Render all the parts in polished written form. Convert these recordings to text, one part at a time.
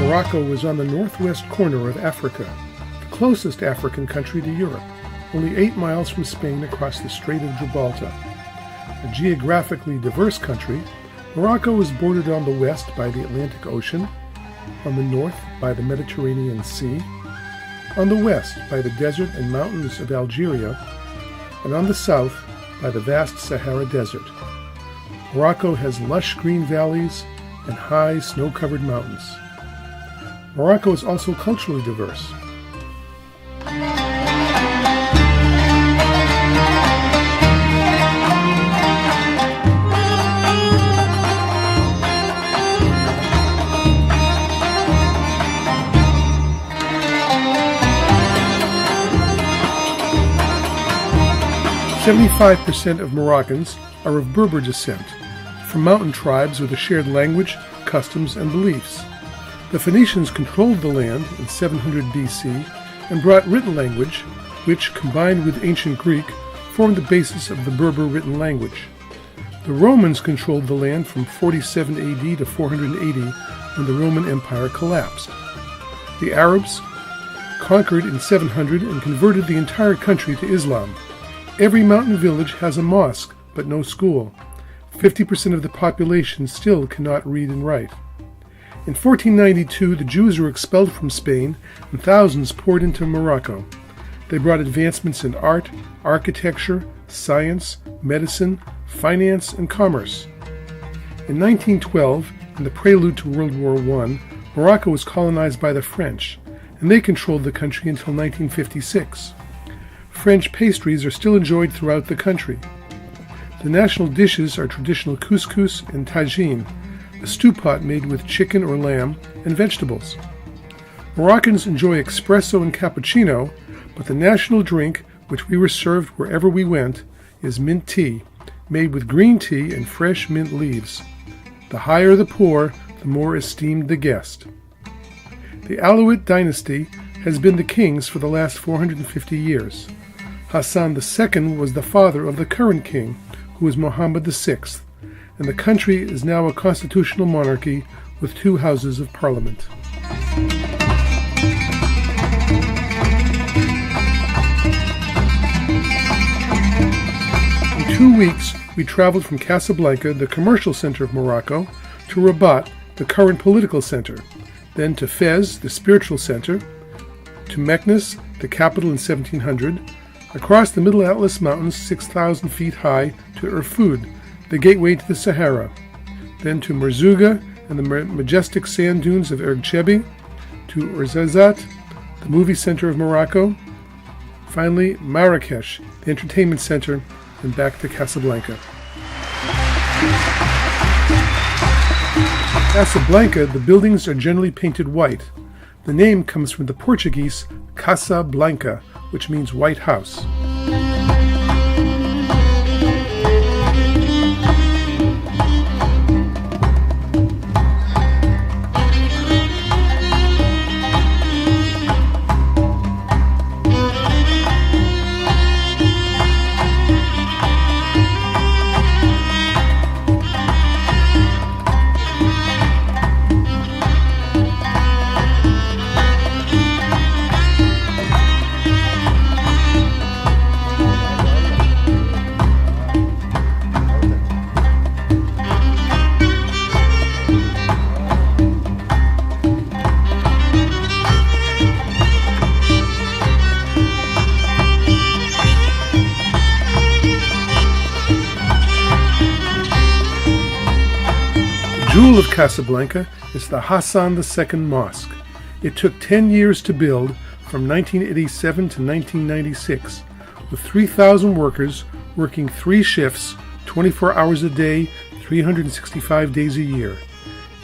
Morocco was on the northwest corner of Africa, the closest African country to Europe, only 8 miles from Spain across the Strait of Gibraltar. A geographically diverse country, Morocco is bordered on the west by the Atlantic Ocean, on the north by the Mediterranean Sea, on the west by the desert and mountains of Algeria, and on the south by the vast Sahara Desert. Morocco has lush green valleys and high snow-covered mountains. Morocco is also culturally diverse. "75% of Moroccans are of Berber descent, from mountain tribes with a shared language, customs, and beliefs. The Phoenicians controlled the land in 700 BC and brought written language, which, combined with ancient Greek, formed the basis of the Berber written language. The Romans controlled the land from 47 AD to 480 when the Roman Empire collapsed. The Arabs conquered in 700 and converted the entire country to Islam. Every mountain village has a mosque, but no school. 50% of the population still cannot read and write. In 1492, the Jews were expelled from Spain, and thousands poured into Morocco. They brought advancements in art, architecture, science, medicine, finance, and commerce. In 1912, in the prelude to World War I, Morocco was colonized by the French, and they controlled the country until 1956. French pastries are still enjoyed throughout the country. The national dishes are traditional couscous and tagine, a stew pot made with chicken or lamb and vegetables. Moroccans enjoy espresso and cappuccino, but the national drink, which we were served wherever we went, is mint tea, made with green tea and fresh mint leaves. The higher the pour, the more esteemed the guest. The Alawite dynasty has been the kings for the last 450 years. Hassan II was the father of the current king, who is Mohammed VI, and the country is now a constitutional monarchy with 2 houses of parliament. In 2 weeks, we traveled from Casablanca, the commercial center of Morocco, to Rabat, the current political center, then to Fez, the spiritual center, to Meknes, the capital in 1700, across the Middle Atlas Mountains 6,000 feet high to Erfoud, the gateway to the Sahara, then to Merzouga and the majestic sand dunes of Ergchebi, to Ouarzazate, the movie center of Morocco, finally Marrakesh, the entertainment center, and back to Casablanca. In Casablanca, the buildings are generally painted white. The name comes from the Portuguese Casa Blanca, which means White House. The jewel of Casablanca is the Hassan II Mosque. It took 10 years to build, from 1987 to 1996, with 3,000 workers working 3 shifts, 24 hours a day, 365 days a year.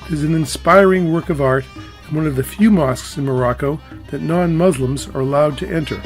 It is an inspiring work of art and one of the few mosques in Morocco that non-Muslims are allowed to enter.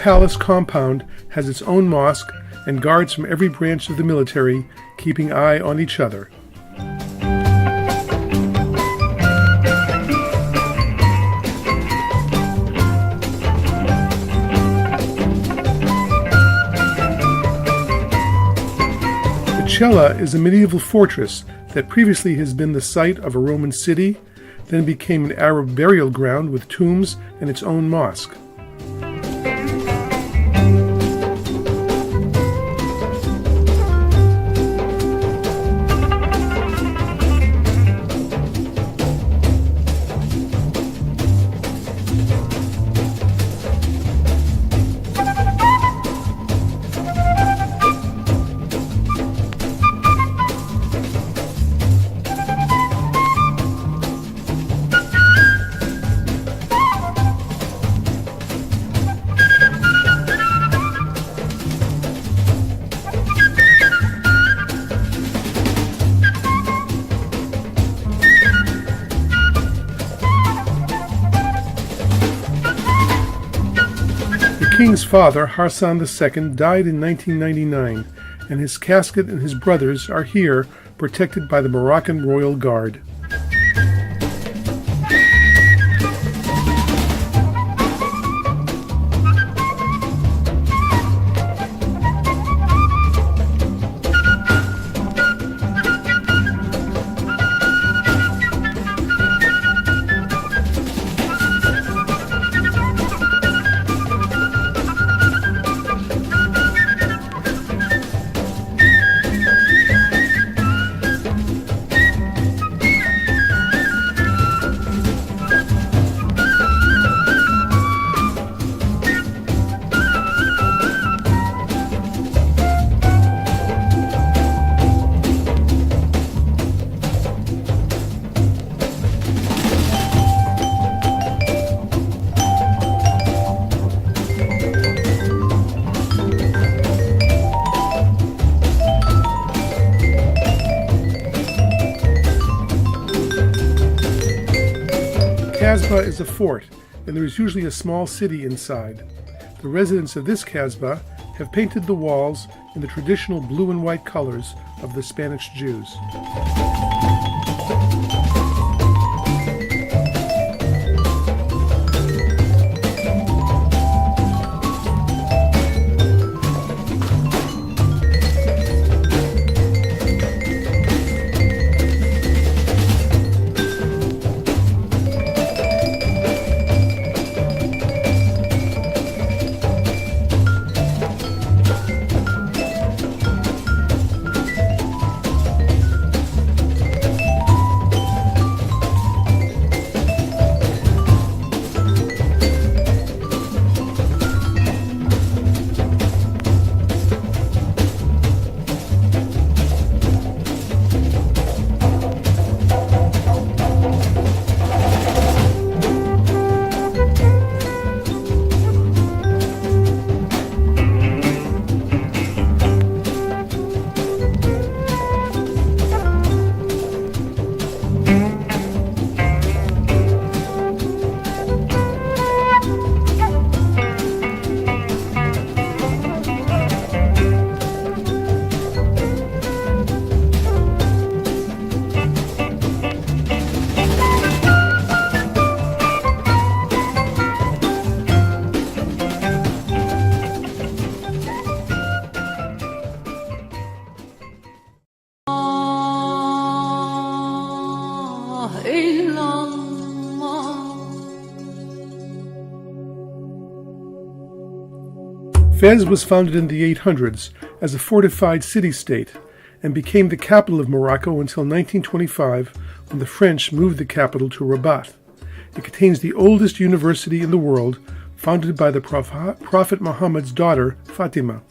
palace compound has its own mosque and guards from every branch of the military keeping eye on each other. The cella is a medieval fortress that previously has been the site of a Roman city, then became an Arab burial ground with tombs and its own mosque. The king's father, Hassan II, died in 1999, and his casket and his brothers are here, protected by the Moroccan Royal Guard. Kasbah is a fort, and there is usually a small city inside. The residents of this Kasbah have painted the walls in the traditional blue and white colors of the Spanish Jews. Fez was founded in the 800s as a fortified city-state and became the capital of Morocco until 1925, when the French moved the capital to Rabat. It contains the oldest university in the world, founded by the Prophet Muhammad's daughter, Fatima.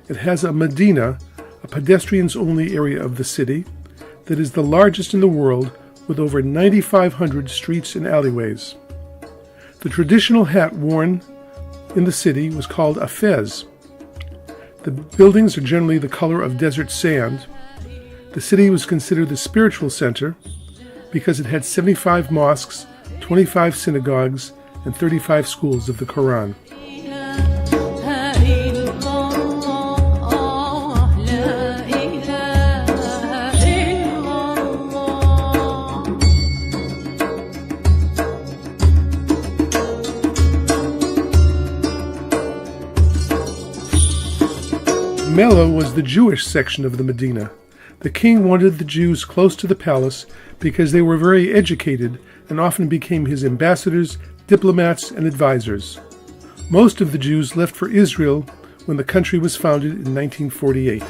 It has a Medina, a pedestrians-only area of the city, that is the largest in the world, with over 9,500 streets and alleyways. The traditional hat worn in the city was called a fez. The buildings are generally the color of desert sand. The city was considered the spiritual center because it had 75 mosques, 25 synagogues, and 35 schools of the Quran. Mela was the Jewish section of the Medina. The king wanted the Jews close to the palace because they were very educated and often became his ambassadors, diplomats, and advisors. Most of the Jews left for Israel when the country was founded in 1948.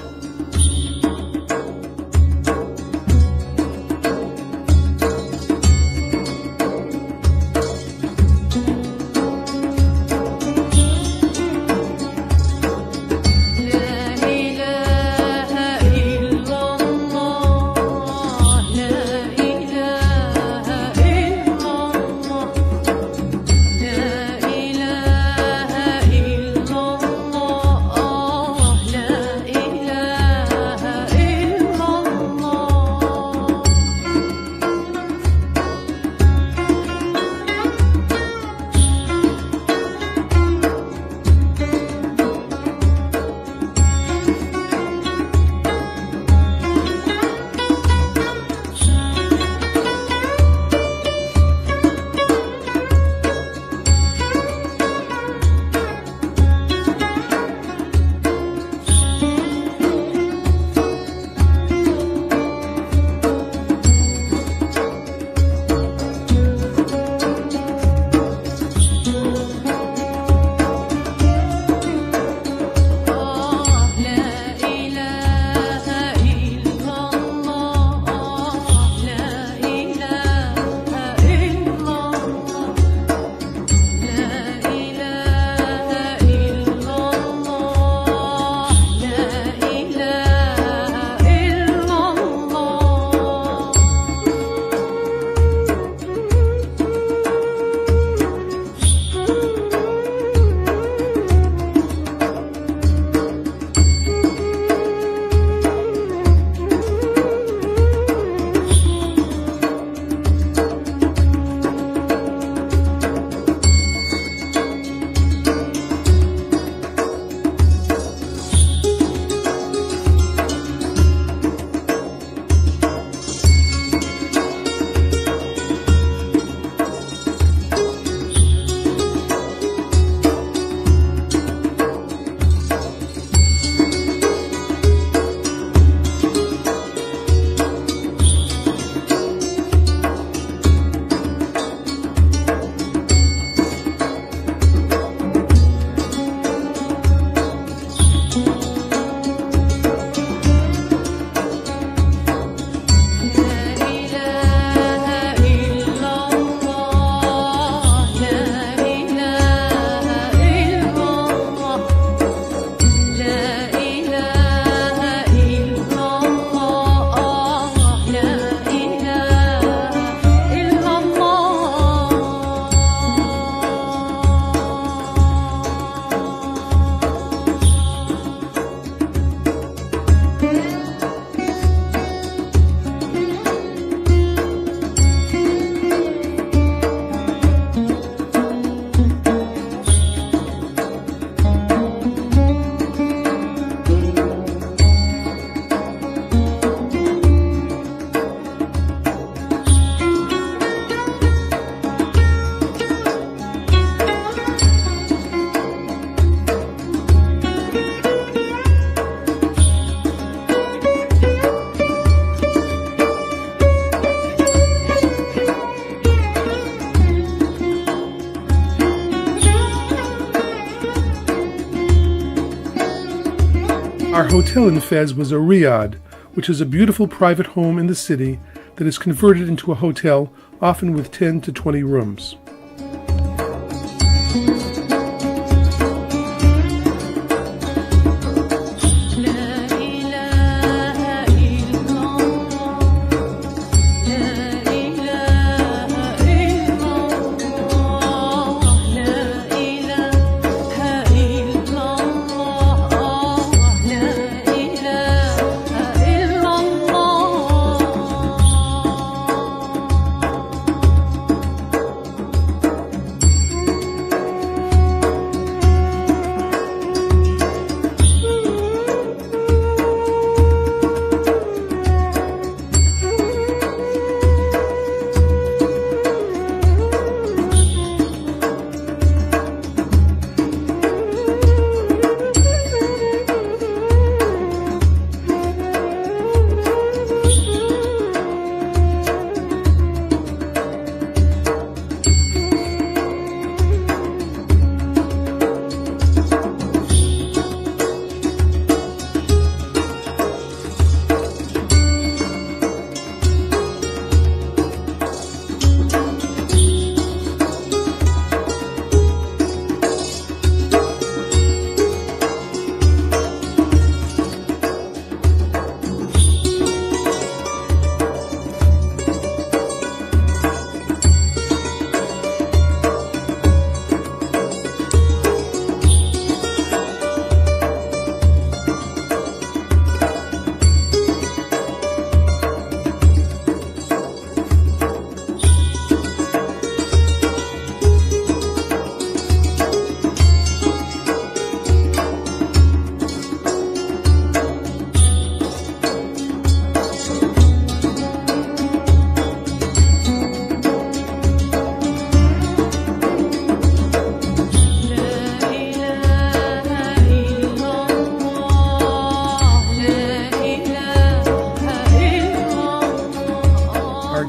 Our hotel in Fez was a riad, which is a beautiful private home in the city that is converted into a hotel, often with 10 to 20 rooms.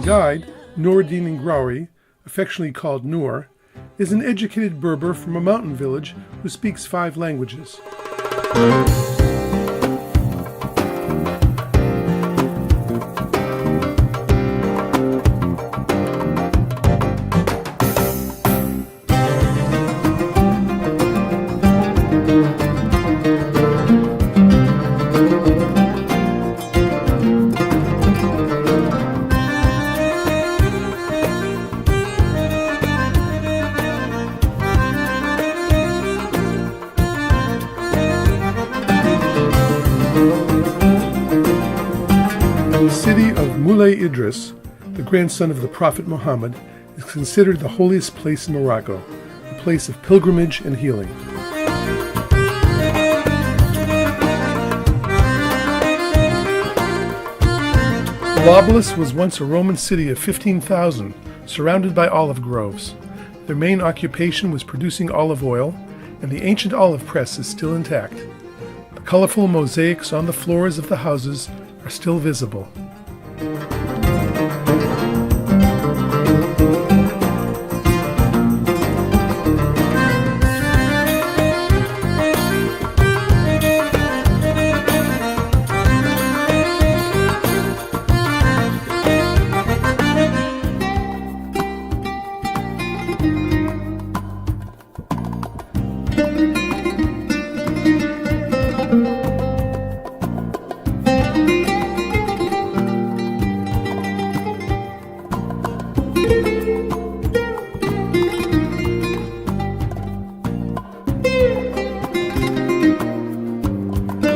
guide, Noureddin Ngraoui, affectionately called Noor, is an educated Berber from a mountain village who speaks 5 languages. The city of Moulay Idris, the grandson of the Prophet Muhammad, is considered the holiest place in Morocco, a place of pilgrimage and healing. Byblos was once a Roman city of 15,000, surrounded by olive groves. Their main occupation was producing olive oil, and the ancient olive press is still intact. The colorful mosaics on the floors of the houses are still visible.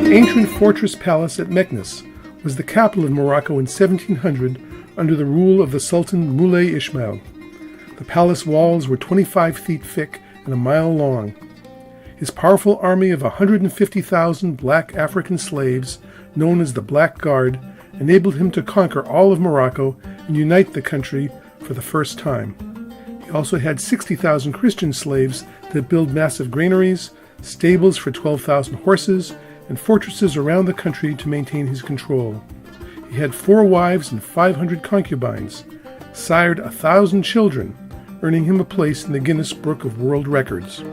The ancient fortress palace at Meknes was the capital of Morocco in 1700 under the rule of the Sultan Moulay Ismail. The palace walls were 25 feet thick and a mile long. His powerful army of 150,000 black African slaves, known as the Black Guard, enabled him to conquer all of Morocco and unite the country for the first time. He also had 60,000 Christian slaves that built massive granaries, stables for 12,000 horses, and fortresses around the country to maintain his control. He had 4 wives and 500 concubines, sired 1,000 children, earning him a place in the Guinness Book of World Records.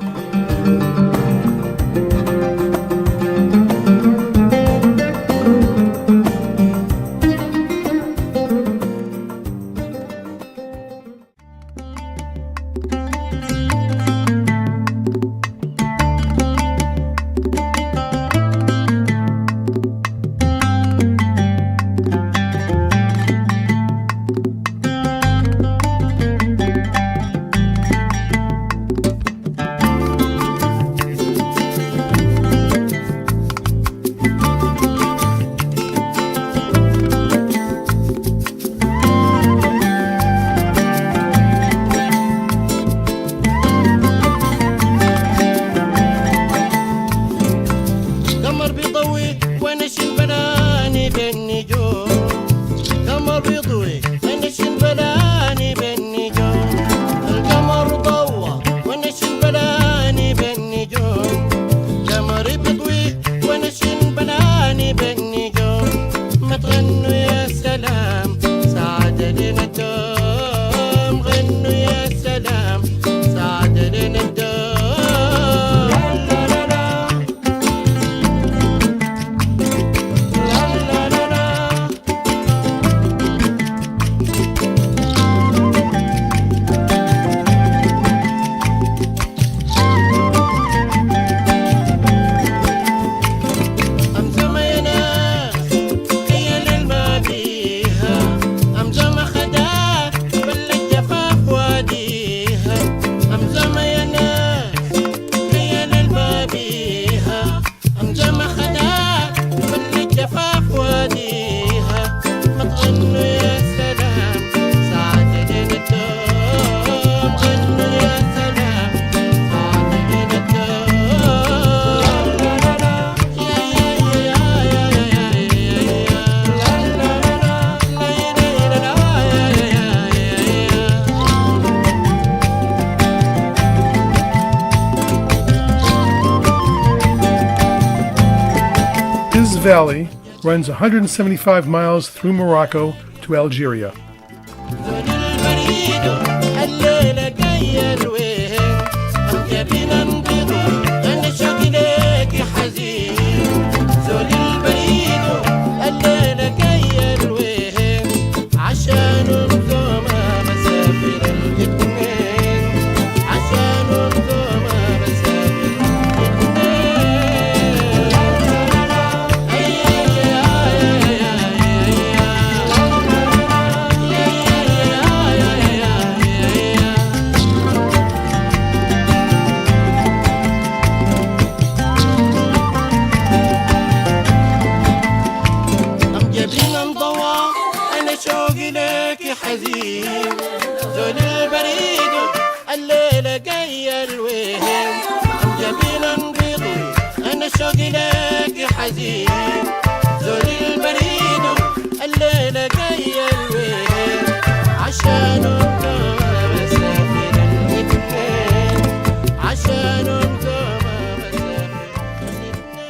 Valley runs 175 miles through Morocco to Algeria. شوقي لك حزين زول البريد الليلة جاية الوهم جميل نقضي أنا شوقي لك حزين زول البريد الليلة جاية الوهم عشان انتم مسافر الاثنين عشان انتم مسافر الاثنين.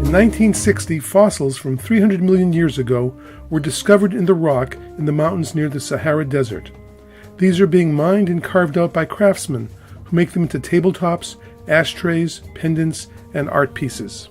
In 1960, fossils from 300 million years ago were discovered in the rock in the mountains near the Sahara Desert. These are being mined and carved out by craftsmen who make them into tabletops, ashtrays, pendants, and art pieces.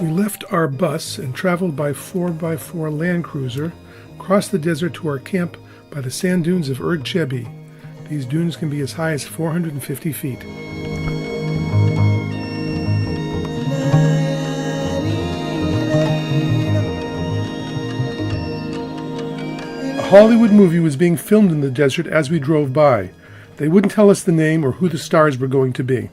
We left our bus and traveled by 4x4 Land Cruiser across the desert to our camp by the sand dunes of Erd Chebi. These dunes can be as high as 450 feet. A Hollywood movie was being filmed in the desert as we drove by. They wouldn't tell us the name or who the stars were going to be.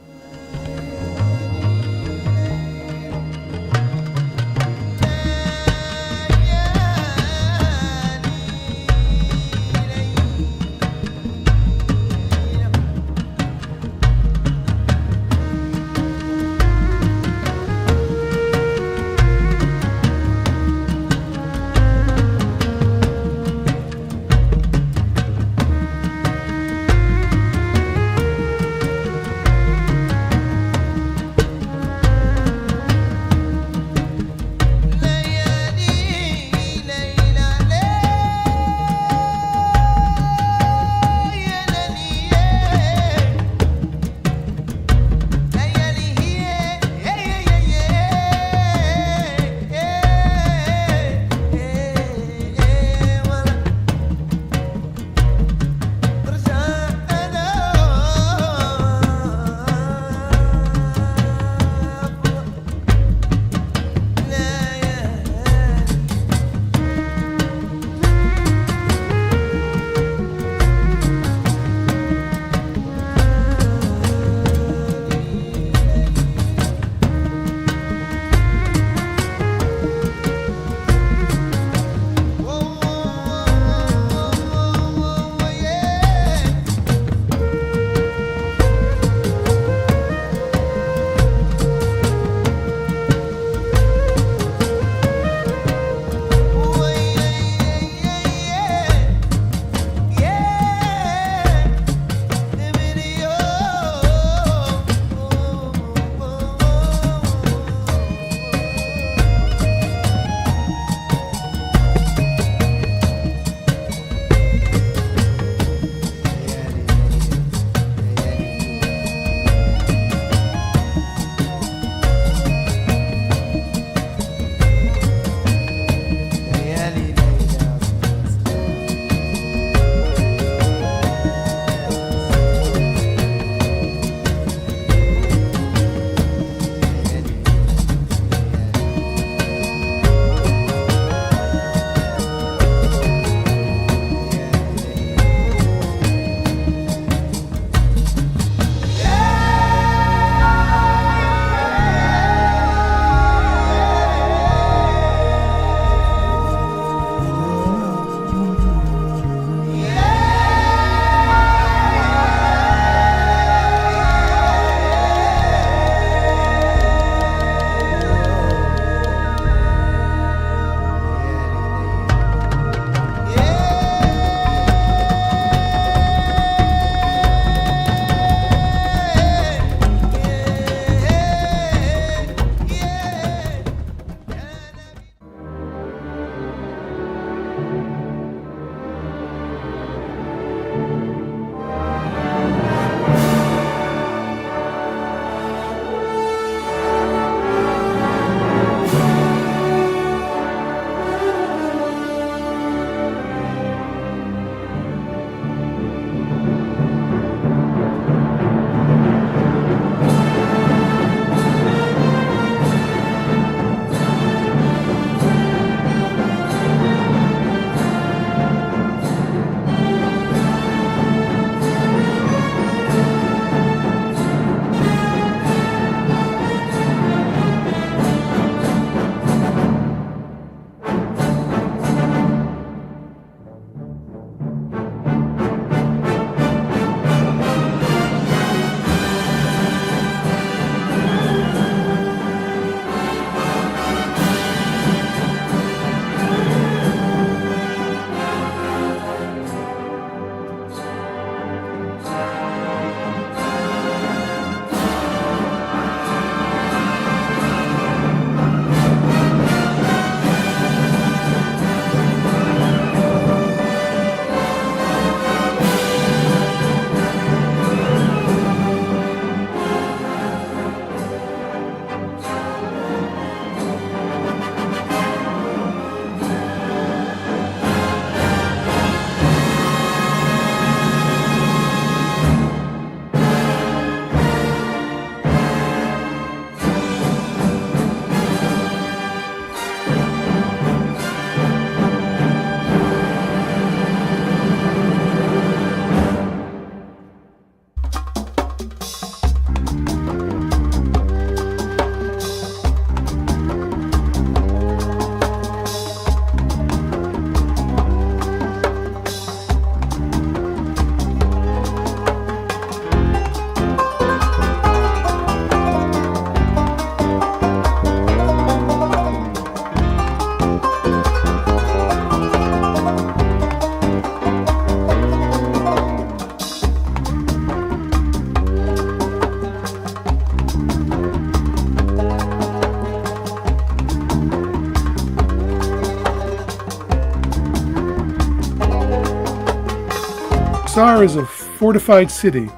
Qasr is a fortified city.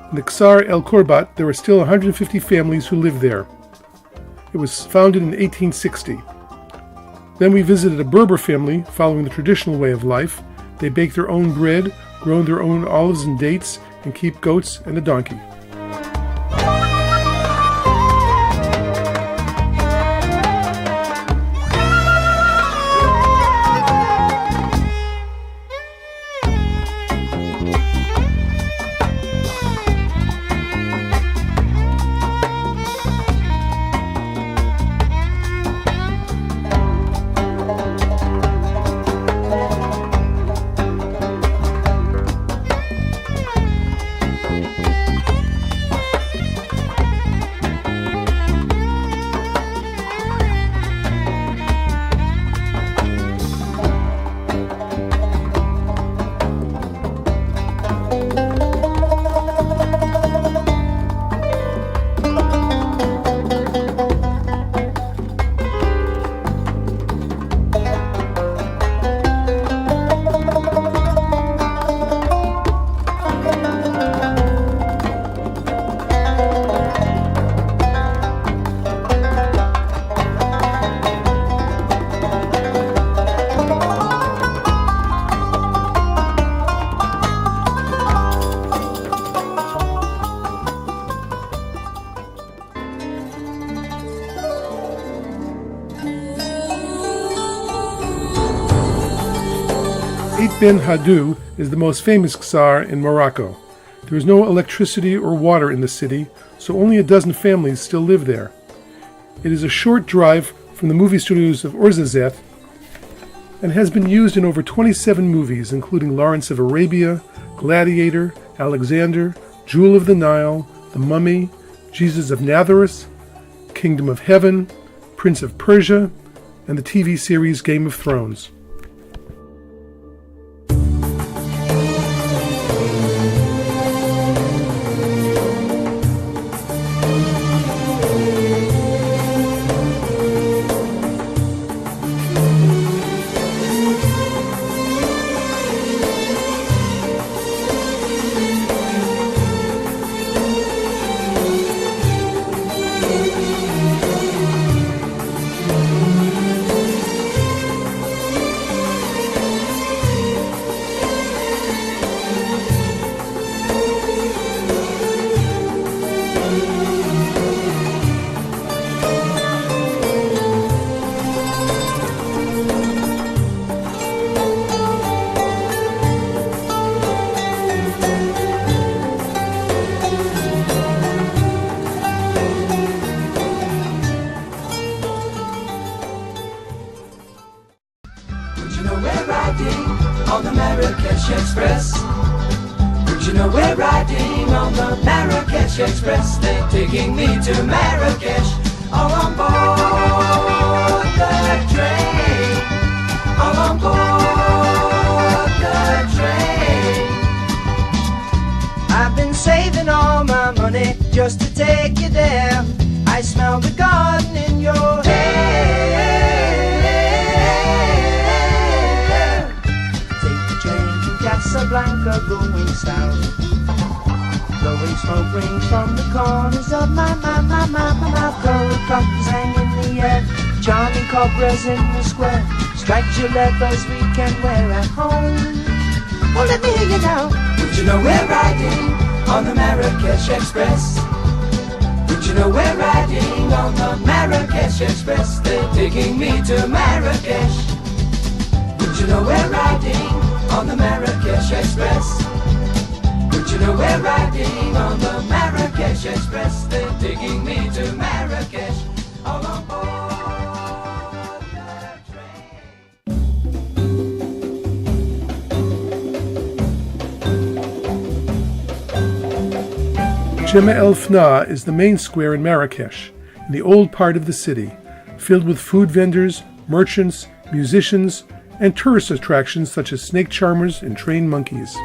In the Qasr El Korbat, there are still 150 families who live there. It was founded in 1860. Then we visited a Berber family following the traditional way of life. They bake their own bread, grow their own olives and dates, and keep goats and a donkey. Ben Haddou is the most famous Qasr in Morocco. There is no electricity or water in the city, so only a dozen families still live there. It is a short drive from the movie studios of Ouarzazate and has been used in over 27 movies, including Lawrence of Arabia, Gladiator, Alexander, Jewel of the Nile, The Mummy, Jesus of Nazareth, Kingdom of Heaven, Prince of Persia, and the TV series Game of Thrones. On the Marrakesh Express. Would you know we're riding on the Marrakesh Express? They're taking me to Marrakesh, all on board the train, all on board the train. I've been saving all my money just to take you there. I smell the garden in your hair. Casablanca going south, blowing smoke rings from the corners of my mouth. Gold buttons hang in the air, charming cobras in the square, striped leathers we can wear at home. Well, let me hear you now. Would you know we're riding on the Marrakesh Express? Would you know we're riding on the Marrakesh Express? They're taking me to Marrakesh. Would you know we're riding on the Marrakesh Express? Would you know we're riding on the Marrakesh Express? They're taking me to Marrakesh, all on board the train. Jema El Fna is the main square in Marrakesh, in the old part of the city, filled with food vendors, merchants, musicians, and tourist attractions such as snake charmers and trained monkeys.